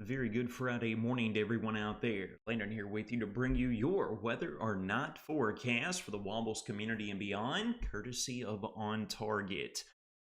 very good Friday morning to everyone out there. Landon here with you to bring you your weather or not forecast for the Wobbles community and beyond, courtesy of On Target.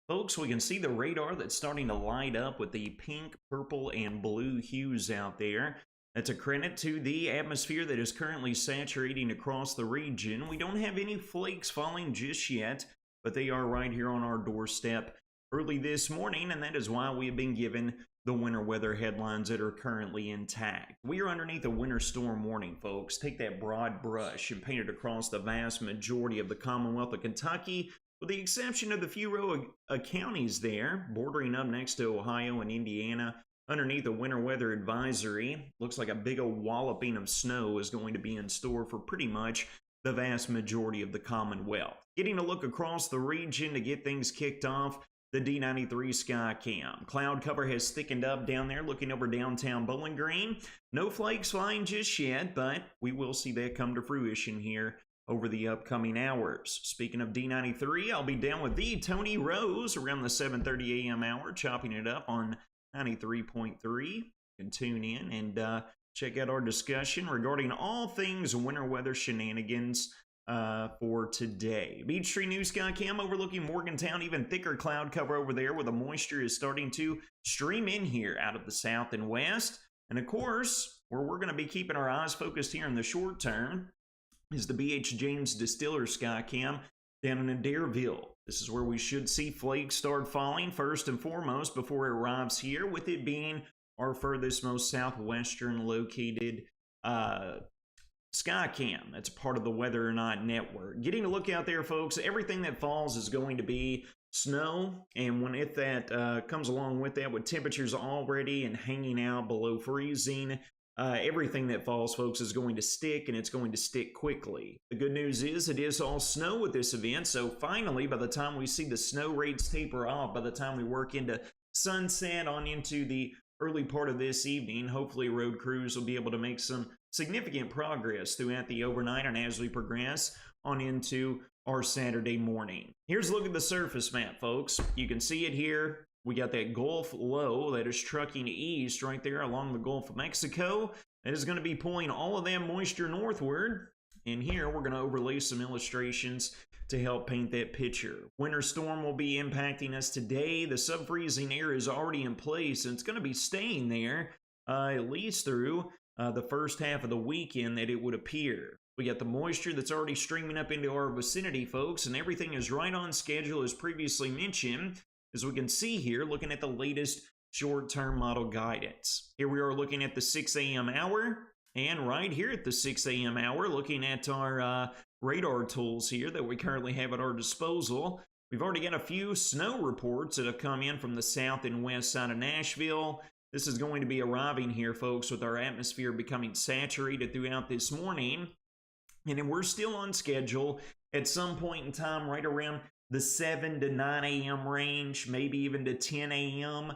Folks, we can see the radar that's starting to light up with the pink, purple, and blue hues out there. That's a credit to the atmosphere that is currently saturating across the region. We don't have any flakes falling just yet, but they are right here on our doorstep early this morning, and that is why we have been given the winter weather headlines that are currently intact. We are underneath a winter storm warning, folks. Take that broad brush and paint it across the vast majority of the Commonwealth of Kentucky, with the exception of the few counties there, bordering up next to Ohio and Indiana, underneath a winter weather advisory. Looks like a big old walloping of snow is going to be in store for pretty much the vast majority of the Commonwealth. Getting a look across the region to get things kicked off, the D93 sky cam. Cloud cover has thickened up down there, looking over downtown Bowling Green. No flakes flying just yet, but we will see that come to fruition here over the upcoming hours. Speaking of D93, I'll be down with the Tony Rose around the 7:30 a.m. hour, chopping it up on 93.3. You can tune in and check out our discussion regarding all things winter weather shenanigans for today. Beach Tree New Sky Cam overlooking Morgantown, even thicker cloud cover over there where the moisture is starting to stream in here out of the south and west. And of course, where we're going to be keeping our eyes focused here in the short term is the BH James Distiller Sky Cam down in Adairville. This is where we should see flakes start falling first and foremost before it arrives here, with it being our furthest, most southwestern located Skycam. That's part of the Weather or Not network. Getting a look out there, folks, everything that falls is going to be snow, and if that comes along with that, with temperatures already and hanging out below freezing, everything that falls, folks, is going to stick, and it's going to stick quickly. The good news is it is all snow with this event, so finally, by the time we see the snow rates taper off, by the time we work into sunset on into the early part of this evening, hopefully road crews will be able to make some significant progress throughout the overnight and as we progress on into our Saturday morning. Here's a look at the surface map, folks. You can see it here. We got that Gulf low that is trucking east right there along the Gulf of Mexico. That is going to be pulling all of that moisture northward. And here we're going to overlay some illustrations to help paint that picture. Winter storm will be impacting us today. The sub-freezing air is already in place, and it's going to be staying there at least through the first half of the weekend that it would appear. We got the moisture that's already streaming up into our vicinity, folks, and everything is right on schedule as previously mentioned, as we can see here looking at the latest short-term model guidance. Here we are looking at the 6 a.m. hour, and right here at the 6 a.m. hour, looking at our radar tools here that we currently have at our disposal. We've already got a few snow reports that have come in from the south and west side of Nashville. This is going to be arriving here, folks, with our atmosphere becoming saturated throughout this morning. And then we're still on schedule at some point in time right around the 7 to 9 a.m. range, maybe even to 10 a.m.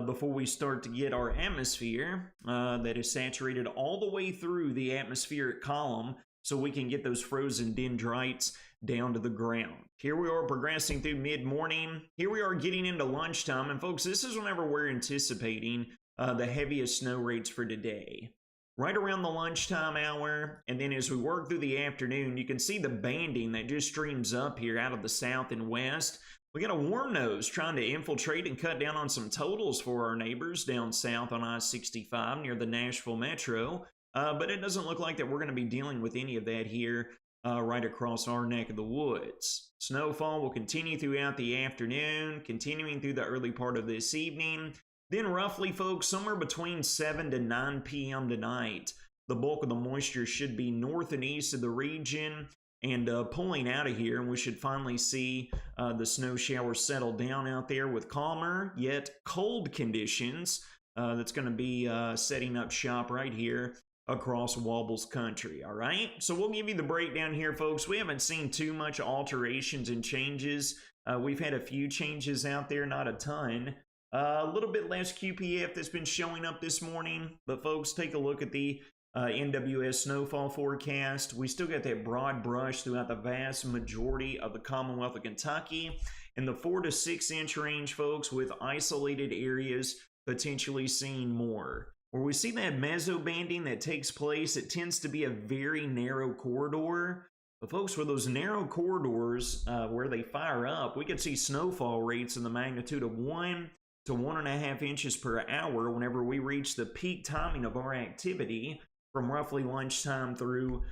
Before we start to get our atmosphere that is saturated all the way through the atmospheric column, so we can get those frozen dendrites down to the ground. Here we are progressing through mid-morning. Here we are getting into lunchtime. And folks, this is whenever we're anticipating the heaviest snow rates for today. Right around the lunchtime hour, and then as we work through the afternoon, you can see the banding that just streams up here out of the south and west. We got a warm nose trying to infiltrate and cut down on some totals for our neighbors down south on I-65 near the Nashville Metro. But it doesn't look like that we're going to be dealing with any of that here right across our neck of the woods. Snowfall will continue throughout the afternoon, continuing through the early part of this evening. Then roughly, folks, somewhere between 7 to 9 p.m. tonight, the bulk of the moisture should be north and east of the region and pulling out of here, and we should finally see the snow showers settle down out there with calmer yet cold conditions. That's going to be setting up shop right here across Wobbles country. All right, so we'll give you the breakdown here, folks. We haven't seen too much alterations and changes. We've had a few changes out there, not a ton. A little bit less QPF that's been showing up this morning, but folks, take a look at the NWS snowfall forecast. We still got that broad brush throughout the vast majority of the Commonwealth of Kentucky in the 4 to 6 inch range, folks, with isolated areas potentially seeing more. Where we see that mesobanding that takes place, it tends to be a very narrow corridor. But folks, for those narrow corridors where they fire up, we could see snowfall rates in the magnitude of 1 to 1.5 inches per hour whenever we reach the peak timing of our activity from roughly lunchtime through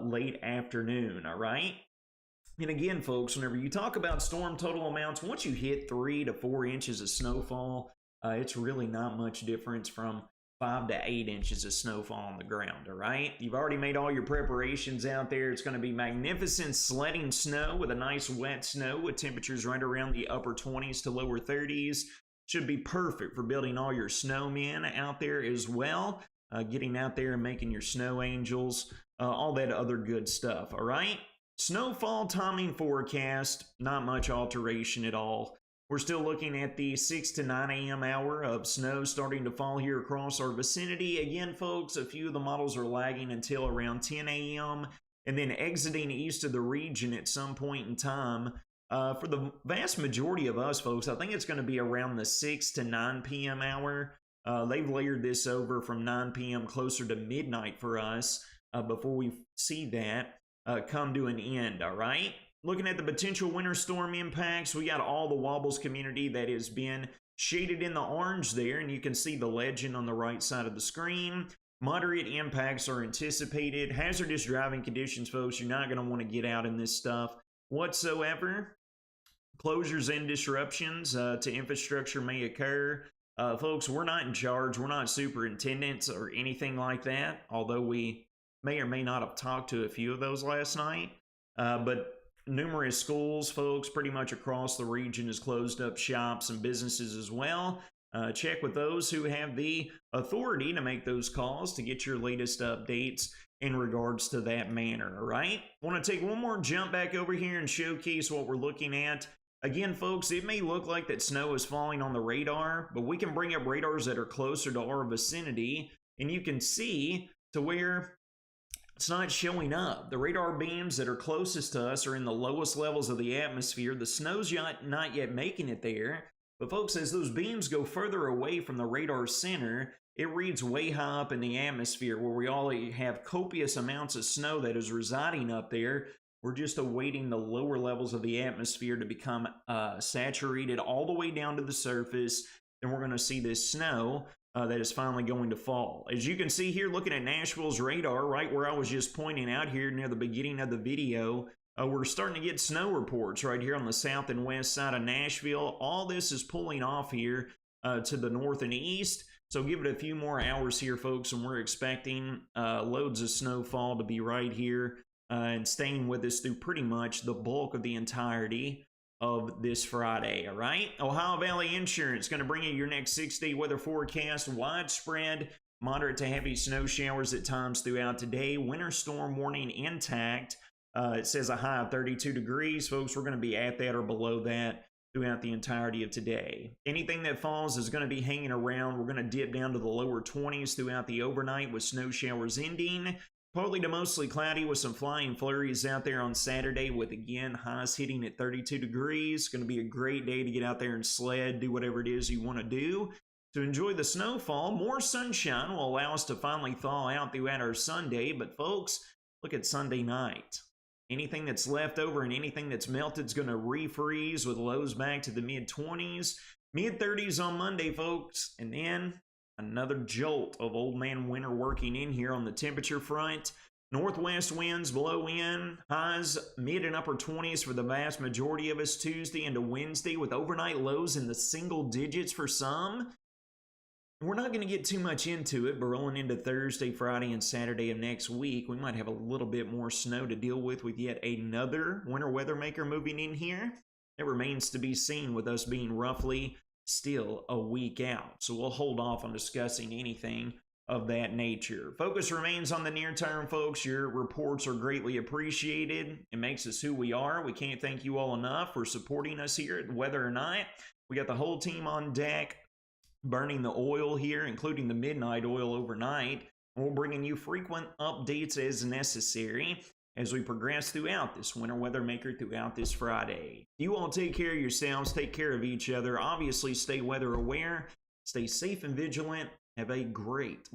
late afternoon, all right? And again, folks, whenever you talk about storm total amounts, once you hit 3 to 4 inches of snowfall, it's really not much difference from 5 to 8 inches of snowfall on the ground, all right? You've already made all your preparations out there. It's going to be magnificent sledding snow with a nice wet snow with temperatures right around the upper 20s to lower 30s. Should be perfect for building all your snowmen out there as well, getting out there and making your snow angels, all that other good stuff, all right? Snowfall timing forecast, not much alteration at all. We're still looking at the 6 to 9 a.m. hour of snow starting to fall here across our vicinity. Again, folks, a few of the models are lagging until around 10 a.m. and then exiting east of the region at some point in time. For the vast majority of us, folks, I think it's going to be around the 6 to 9 p.m. hour. They've layered this over from 9 p.m. closer to midnight for us before we see that come to an end, all right? Looking at the potential winter storm impacts, we got all the Wobbles community that has been shaded in the orange there, and you can see the legend on the right side of the screen. Moderate impacts are anticipated. Hazardous driving conditions, folks. You're not going to want to get out in this stuff whatsoever. Closures and disruptions to infrastructure may occur. Folks, we're not in charge. We're not superintendents or anything like that, although we may or may not have talked to a few of those last night. But numerous schools, folks, pretty much across the region has closed up shops and businesses as well. Check with those who have the authority to make those calls to get your latest updates in regards to that manner, all right? I want to take one more jump back over here and showcase what we're looking at. Again, folks, it may look like that snow is falling on the radar, but we can bring up radars that are closer to our vicinity, and you can see to where it's not showing up. The radar beams that are closest to us are in the lowest levels of the atmosphere. The snow's not yet making it there. But folks, as those beams go further away from the radar center, it reads way high up in the atmosphere where we already have copious amounts of snow that is residing up there. We're just awaiting the lower levels of the atmosphere to become saturated all the way down to the surface. Then we're going to see this snow that is finally going to fall. As you can see here, looking at Nashville's radar, right where I was just pointing out here near the beginning of the video, we're starting to get snow reports right here on the south and west side of Nashville. All this is pulling off here to the north and east. So give it a few more hours here, folks, and we're expecting loads of snowfall to be right here and staying with us through pretty much the bulk of the entirety of this Friday, all right? Ohio Valley Insurance going to bring you your next 6-day weather forecast. Widespread, moderate to heavy snow showers at times throughout today. Winter storm warning intact. It says a high of 32 degrees. Folks, we're going to be at that or below that throughout the entirety of today. Anything that falls is going to be hanging around. We're going to dip down to the lower 20s throughout the overnight with snow showers ending. Partly to mostly cloudy with some flying flurries out there on Saturday with, again, highs hitting at 32 degrees. Going to be a great day to get out there and sled, do whatever it is you want to do. To enjoy the snowfall, more sunshine will allow us to finally thaw out throughout our Sunday. But, folks, look at Sunday night. Anything that's left over and anything that's melted is going to refreeze with lows back to the mid-20s. Mid-30s on Monday, folks. And then another jolt of old man winter working in here on the temperature front. Northwest winds blow in. Highs mid and upper 20s for the vast majority of us Tuesday into Wednesday with overnight lows in the single digits for some. We're not going to get too much into it, but rolling into Thursday, Friday, and Saturday of next week, we might have a little bit more snow to deal with yet another winter weather maker moving in here. It remains to be seen with us being roughly still a week out. So we'll hold off on discussing anything of that nature. Focus remains on the near term, folks. Your reports are greatly appreciated. It makes us who we are. We can't thank you all enough for supporting us here at Weather or Night. We got the whole team on deck burning the oil here, including the midnight oil overnight. And we're bringing you frequent updates as necessary as we progress throughout this winter weather maker throughout this Friday. You all take care of yourselves, take care of each other. Obviously, stay weather aware, stay safe and vigilant, Have a great